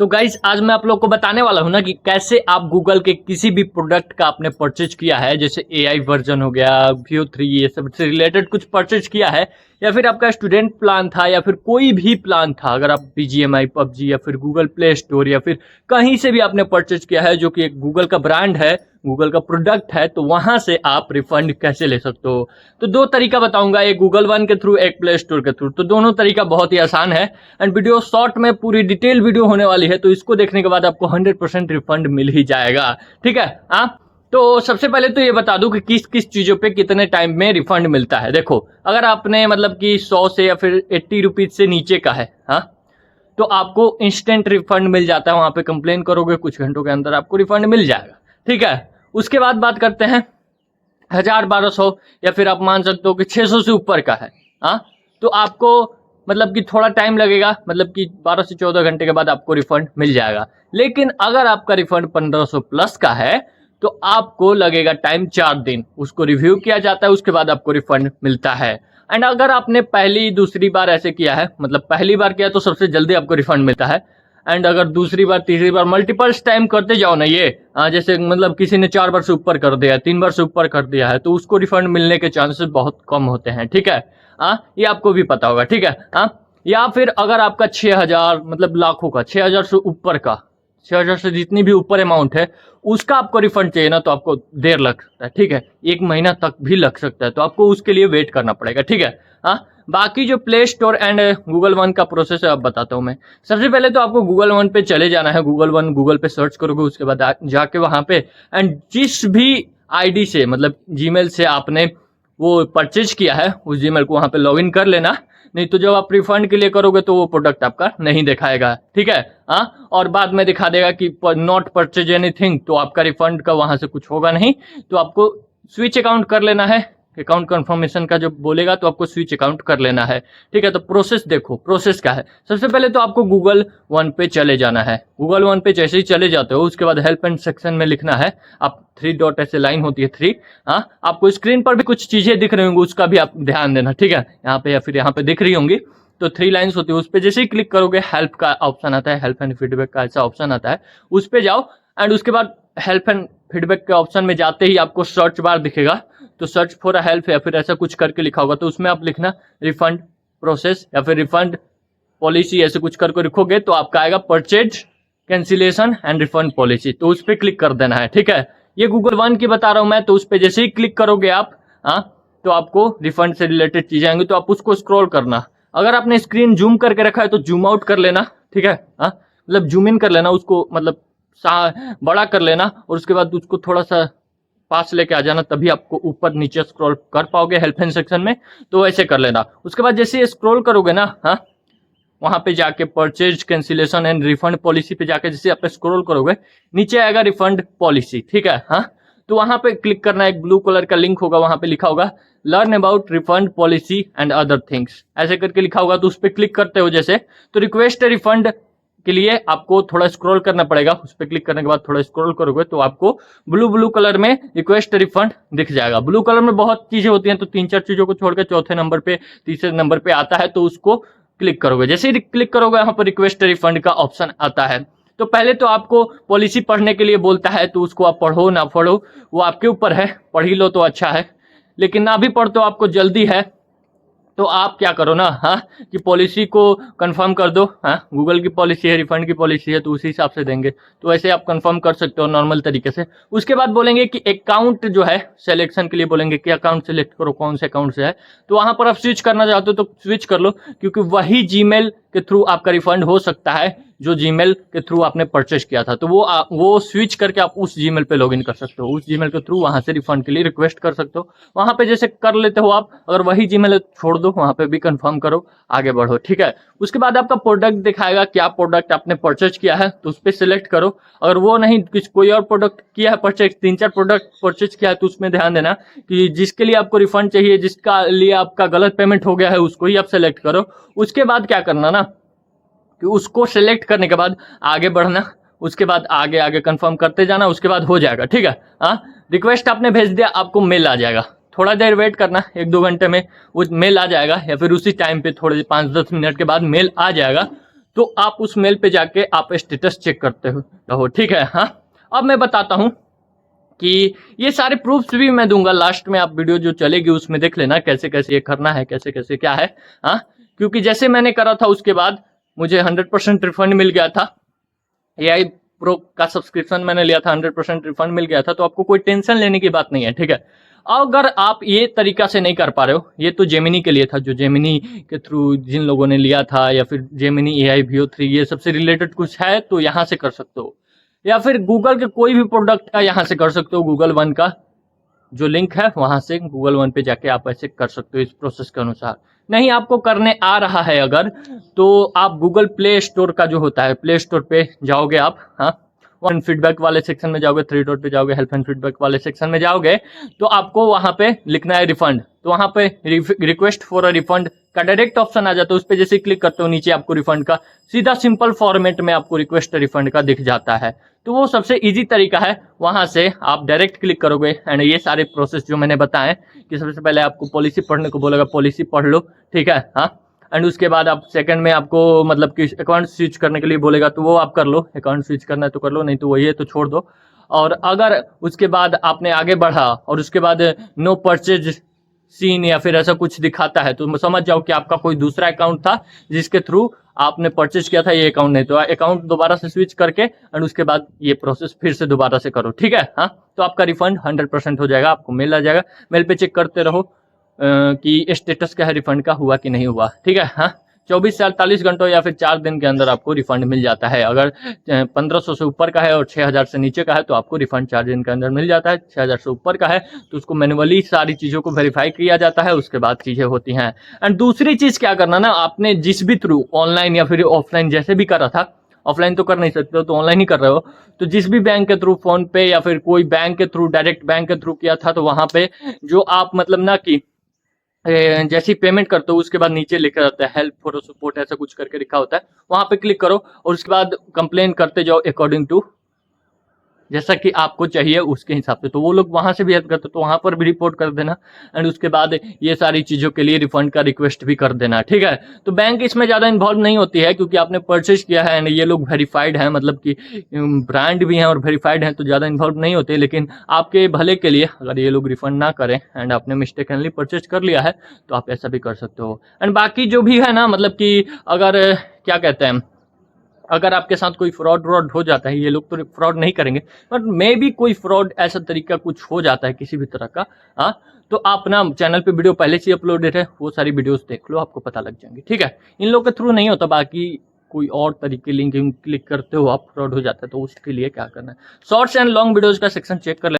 तो गाइस आज मैं आप लोग को बताने वाला हूं ना कि कैसे आप गूगल के किसी भी प्रोडक्ट का आपने परचेज किया है, जैसे एआई वर्जन हो गया, Veo 3, ये सब से रिलेटेड कुछ परचेज किया है, या फिर आपका स्टूडेंट प्लान था, या फिर कोई भी प्लान था, अगर आप BGMI, PUBG या फिर गूगल प्ले स्टोर या फिर कहीं से भी आपने परचेज किया है जो कि एक गूगल का ब्रांड है, गूगल का प्रोडक्ट है, तो वहां से आप रिफंड कैसे ले सकते हो। तो दो तरीका बताऊंगा, एक गूगल वन के थ्रू, एक प्ले स्टोर के थ्रू। तो दोनों तरीका बहुत ही आसान है एंड वीडियो शॉर्ट में पूरी डिटेल वीडियो होने वाली है, तो इसको देखने के बाद आपको 100% रिफंड मिल ही जाएगा। ठीक है। हाँ, तो सबसे पहले तो ये बता दूं कि किस किस चीजों पे कितने टाइम में रिफंड मिलता है। देखो, अगर आपने मतलब कि 100 से या फिर 80 रुपीज से नीचे का है, हाँ, तो आपको इंस्टेंट रिफंड मिल जाता है। वहां पे कंप्लेन करोगे, कुछ घंटों के अंदर आपको रिफंड मिल जाएगा। ठीक है। उसके बाद बात करते हैं 1000-1200 या फिर आप मान सकते हो कि 600 से ऊपर का है, हाँ, तो आपको मतलब कि थोड़ा टाइम लगेगा, मतलब कि 12 से 14 घंटे के बाद आपको रिफंड मिल जाएगा। लेकिन अगर आपका रिफंड 1500 प्लस का है तो आपको लगेगा टाइम 4 दिन, उसको रिव्यू किया जाता है, उसके बाद आपको रिफंड मिलता है। एंड अगर आपने पहली दूसरी बार ऐसे किया है, मतलब पहली बार किया तो सबसे जल्दी आपको रिफंड मिलता है। एंड अगर दूसरी बार तीसरी बार मल्टीपल्स टाइम करते जाओ ना, ये जैसे मतलब किसी ने 4 बार से ऊपर कर दिया है, 3 बार से ऊपर कर दिया है, तो उसको रिफंड मिलने के चांसेस बहुत कम होते हैं। ठीक है। ये आपको भी पता होगा। ठीक है। या फिर अगर आपका 6000 मतलब लाखों का, 6000 से ऊपर का, 6000 से जितनी भी ऊपर अमाउंट है उसका आपको रिफंड चाहिए ना, तो आपको देर लग सकता है। ठीक है, 1 महीना तक भी लग सकता है, तो आपको उसके लिए वेट करना पड़ेगा। ठीक है। बाकी जो play store and Google one का प्रोसेस है अब बताता हूँ मैं। सबसे पहले तो आपको गूगल वन पे चले जाना है। गूगल वन गूगल पे सर्च करोगे, उसके बाद जाके वहां पे एंड जिस भी आईडी से मतलब जीमेल से आपने वो परचेज किया है उस जीमेल को वहां पे लॉगिन कर लेना। नहीं तो जब आप रिफंड के लिए करोगे तो वो प्रोडक्ट आपका नहीं दिखाएगा। ठीक है। और बाद में दिखा देगा कि नॉट परचेज एनीथिंग, तो आपका रिफंड का वहां से कुछ होगा नहीं। तो आपको स्विच अकाउंट कर लेना है। अकाउंट कंफर्मेशन का जो बोलेगा तो आपको स्विच अकाउंट कर लेना है। ठीक है। तो प्रोसेस देखो, प्रोसेस क्या है। सबसे पहले तो आपको गूगल वन पे चले जाना है। गूगल वन पे जैसे ही चले जाते हो उसके बाद हेल्प एंड सेक्शन में लिखना है, आप 3 डॉट ऐसे लाइन होती है 3। आपको स्क्रीन पर भी कुछ चीजें दिख रही होंगी, उसका भी आप ध्यान देना। ठीक है, यहाँ पे या फिर यहाँ पे दिख रही होंगी, तो 3 लाइन्स होती है। उस पर जैसे ही क्लिक करोगे हेल्प का ऑप्शन आता है, हेल्प एंड फीडबैक का ऐसा ऑप्शन आता है, उस पर जाओ। एंड उसके बाद हेल्प एंड फीडबैक के ऑप्शन में जाते ही आपको सर्च बार दिखेगा, तो सर्च फॉर हेल्प या फिर ऐसा कुछ करके लिखा होगा, तो उसमें आप लिखना रिफंड प्रोसेस या फिर रिफंड पॉलिसी, ऐसे कुछ करके लिखोगे तो आपका आएगा purchase cancellation and refund policy, तो उस पर क्लिक कर देना है। ठीक है। ये गूगल वन की बता रहा हूं मैं, तो उस पर जैसे ही क्लिक करोगे आप, तो आपको रिफंड से रिलेटेड चीजें आएंगी, तो आप उसको स्क्रॉल करना। अगर आपने स्क्रीन जूम करके रखा है तो जूम आउट कर लेना। ठीक है। मतलब जूम इन कर लेना उसको, मतलब बड़ा कर लेना, और उसके बाद उसको थोड़ा सा पास लेके आ जाना, तभी आपको ऊपर नीचे स्क्रॉल कर पाओगे हेल्प एंड सेक्शन में। तो ऐसे कर लेना। उसके बाद जैसे स्क्रॉल करोगे ना, वहां पे जाके purchase cancellation and refund policy पे जाके जैसे आप स्क्रॉल करोगे नीचे आएगा रिफंड पॉलिसी। ठीक है। तो वहां पे क्लिक करना, एक ब्लू कलर का लिंक होगा, वहां पे लिखा होगा learn about refund policy and other things, ऐसे करके लिखा होगा। तो उस पर क्लिक करते हो जैसे, तो रिक्वेस्ट रिफंड के लिए आपको थोड़ा स्क्रॉल करना पड़ेगा। उस पर क्लिक करने के बाद थोड़ा स्क्रॉल करोगे तो आपको ब्लू कलर में रिक्वेस्ट रिफंड दिख जाएगा। ब्लू कलर में बहुत चीजें होती हैं, तो 3-4 चीजों को छोड़कर चौथे नंबर पे, तीसरे नंबर पे आता है, तो उसको क्लिक करोगे। जैसे ही क्लिक करोगे यहाँ पर रिक्वेस्ट रिफंड का ऑप्शन आता है। तो पहले तो आपको पॉलिसी पढ़ने के लिए बोलता है, तो उसको आप पढ़ो ना पढ़ो वो आपके ऊपर है, पढ़ ही लो तो अच्छा है, लेकिन ना भी पढ़ तो आपको जल्दी है, तो आप क्या करो ना, कि पॉलिसी को कंफर्म कर दो। गूगल की पॉलिसी है, रिफंड की पॉलिसी है, तो उसी हिसाब से देंगे, तो ऐसे आप कंफर्म कर सकते हो नॉर्मल तरीके से। उसके बाद बोलेंगे कि अकाउंट जो है सिलेक्शन के लिए बोलेंगे कि अकाउंट सिलेक्ट करो, कौन से अकाउंट से है, तो वहां पर आप स्विच करना चाहते हो तो स्विच कर लो, क्योंकि वही जीमेल के थ्रू आपका रिफंड हो सकता है जो जीमेल के थ्रू आपने परचेज किया था। तो वो स्विच करके आप उस जीमेल पे लॉगिन कर सकते हो, उस जीमेल के थ्रू वहां से रिफंड के लिए रिक्वेस्ट कर सकते हो। वहां पे जैसे कर लेते हो आप, अगर वही जीमेल छोड़ दो, वहां पे भी कंफर्म करो, आगे बढ़ो। ठीक है। उसके बाद आपका प्रोडक्ट दिखाएगा, क्या प्रोडक्ट आपने परचेज किया है, तो उस पर सिलेक्ट करो। अगर वो नहीं, कोई और प्रोडक्ट किया है परचेज, 3-4 प्रोडक्ट परचेज किया है, तो उसमें ध्यान देना कि जिसके लिए आपको रिफंड चाहिए, जिसका लिए आपका गलत पेमेंट हो गया है, उसको ही आप सिलेक्ट करो। उसके बाद क्या करना ना, कि उसको सिलेक्ट करने के बाद आगे बढ़ना, उसके बाद आगे आगे कंफर्म करते जाना, उसके बाद हो जाएगा। ठीक है। रिक्वेस्ट आपने भेज दिया, आपको मेल आ जाएगा, थोड़ा देर वेट करना, 1-2 घंटे में वो मेल आ जाएगा, या फिर उसी टाइम पे थोड़े 5-10 मिनट के बाद मेल आ जाएगा। तो आप उस मेल पे जाके आप स्टेटस चेक करते हो, ठीक है। हाँ, अब मैं बताता हूँ कि ये सारे प्रूफ्स भी मैं दूंगा लास्ट में, आप वीडियो जो चलेगी उसमें देख लेना कैसे कैसे ये करना है, कैसे कैसे क्या है। हाँ, क्योंकि जैसे मैंने करा था उसके बाद मुझे 100% रिफंड मिल गया था। AI प्रो का सब्सक्रिप्शन मैंने लिया था, 100% रिफंड मिल गया था, तो आपको कोई टेंशन लेने की बात नहीं है, ठीक है। अगर आप ये तरीका से नहीं कर पा रहे हो, ये तो जेमिनी के लिए था, जो जेमिनी के थ्रू जिन लोगों ने लिया था, या फिर जेमिनी AI Veo 3 ये सबसे रिलेटेड कुछ है तो यहाँ से कर सकते हो, या फिर गूगल के कोई भी प्रोडक्ट का यहाँ से कर सकते हो। गूगल वन का जो लिंक है वहां से गूगल वन पे जाके आप ऐसे कर सकते हो इस प्रोसेस के अनुसार। नहीं आपको करने आ रहा है अगर, तो आप गूगल प्ले स्टोर का जो होता है, प्ले स्टोर पे जाओगे आप। हाँ, वन फीडबैक वाले सेक्शन में जाओगे, 3 डॉट पे जाओगे, हेल्प एंड फीडबैक वाले सेक्शन में जाओगे, तो आपको वहां पे लिखना है रिफंड। तो वहां पे रिक्वेस्ट फॉर अ रिफंड का डायरेक्ट ऑप्शन आ जाता है, उस पर जैसे क्लिक करते हो नीचे आपको रिफंड का सीधा सिंपल फॉर्मेट में आपको रिक्वेस्ट रिफंड का दिख जाता है। तो वो सबसे इजी तरीका है, वहां से आप डायरेक्ट क्लिक करोगे एंड ये सारे प्रोसेस जो मैंने बताए कि सबसे पहले आपको पॉलिसी पढ़ने को बोलेगा, पॉलिसी पढ़ लो, ठीक है। हाँ, एंड उसके बाद आप सेकंड में आपको मतलब कि अकाउंट स्विच करने के लिए बोलेगा, तो वो आप कर लो, अकाउंट स्विच करना है तो कर लो, नहीं तो वही है तो छोड़ दो। और अगर उसके बाद आपने आगे बढ़ा और उसके बाद नो परचेज सीन या फिर ऐसा कुछ दिखाता है, तो समझ जाओ कि आपका कोई दूसरा अकाउंट था जिसके थ्रू आपने परचेज किया था, ये अकाउंट नहीं। तो अकाउंट दोबारा से स्विच करके एंड उसके बाद ये प्रोसेस फिर से दोबारा से करो, ठीक है। हाँ, तो आपका रिफंड 100% हो जाएगा, आपको मेल आ जाएगा, मेल पे चेक करते रहो कि स्टेटस क्या है रिफंड का, हुआ कि नहीं हुआ, ठीक है। हाँ, 24 से 48 घंटों या फिर 4 दिन के अंदर आपको रिफंड मिल जाता है। अगर 1500 से ऊपर का है और 6000 से नीचे का है तो आपको रिफंड 4 दिन के अंदर मिल जाता है। 6000 से ऊपर का है तो उसको मैन्युअली सारी चीज़ों को वेरीफाई किया जाता है, उसके बाद चीज़ें होती हैं। एंड दूसरी चीज़ क्या करना ना, आपने जिस भी थ्रू ऑनलाइन या फिर ऑफलाइन जैसे भी करा था, ऑफलाइन तो कर नहीं सकते हो तो ऑनलाइन ही कर रहे हो, तो जिस भी बैंक के थ्रू, फोन पे या फिर कोई बैंक के थ्रू, डायरेक्ट बैंक के थ्रू किया था, तो वहां पे जो आप मतलब ना कि जैसी पेमेंट करते हो उसके बाद नीचे लिखा रहता है हेल्प फॉर सपोर्ट, ऐसा कुछ करके लिखा होता है, वहां पे क्लिक करो और उसके बाद कंप्लेन करते जाओ अकॉर्डिंग टू जैसा कि आपको चाहिए उसके हिसाब से। तो वो लोग वहां से भी हेल्प करते, तो वहां पर भी रिपोर्ट कर देना एंड उसके बाद ये सारी चीजों के लिए रिफंड का रिक्वेस्ट भी कर देना, ठीक है। तो बैंक इसमें ज्यादा इन्वॉल्व नहीं होती है क्योंकि आपने परचेज किया है एंड ये लोग वेरीफाइड है, मतलब कि ब्रांड भी हैं और वेरीफाइड हैं, तो ज्यादा इन्वॉल्व नहीं होते। लेकिन आपके भले के लिए अगर ये लोग रिफंड ना करें एंड आपने मिस्टेकनली परचेज कर लिया है तो आप ऐसा भी कर सकते हो। एंड बाकी जो भी है ना, मतलब कि अगर क्या कहते हैं, अगर आपके साथ कोई फ्रॉड व्रॉड हो जाता है, ये लोग तो फ्रॉड नहीं करेंगे बट मे भी कोई फ्रॉड ऐसा तरीका कुछ हो जाता है किसी भी तरह का, हाँ, तो आप ना चैनल पे वीडियो पहले से अपलोडेड है, वो सारी वीडियोस देख लो, आपको पता लग जाएंगे, ठीक है। इन लोग के थ्रू नहीं होता, बाकी कोई और तरीके लिंक क्लिक करते हो आप फ्रॉड हो जाता है, तो उसके लिए क्या करना है, शॉर्ट्स एंड लॉन्ग वीडियोज का सेक्शन चेक कर